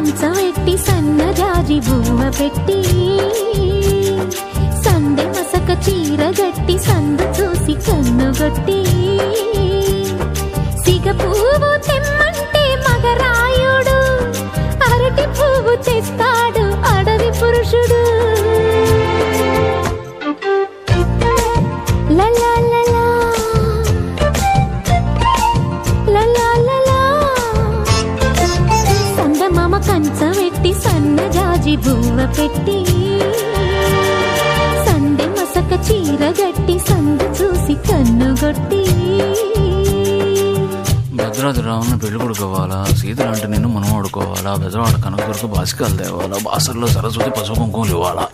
కంచవెట్టి సన్నజాజి బువ్వ పెట్టి సందె మసక చీర గట్టి సందు చూసి కన్నుగొట్టి సిగ పువ్వు తెమ్మంటే మగరాయుడు అరటి పువ్వు తెస్తాడు అడవి పురుషుడు. లలా లలా లలా లలా సందమామ కంచవెట్టి సన్నజాజి బువ్వ పెట్టి సందె మసక చీర గట్టి సందు చూసి కన్నుగొట్టి భద్రాద్రి రావుని పెళ్లి కొడుకోవాలా, సీతలు అంటే నిన్ను మనం ఆడుకోవాలా, బెజవాడ కనకదుర్గ బాసికాలు తేవాలా, బాసర్లో సరస్వతి పసుపు కుంకుమలు ఇవ్వాలా.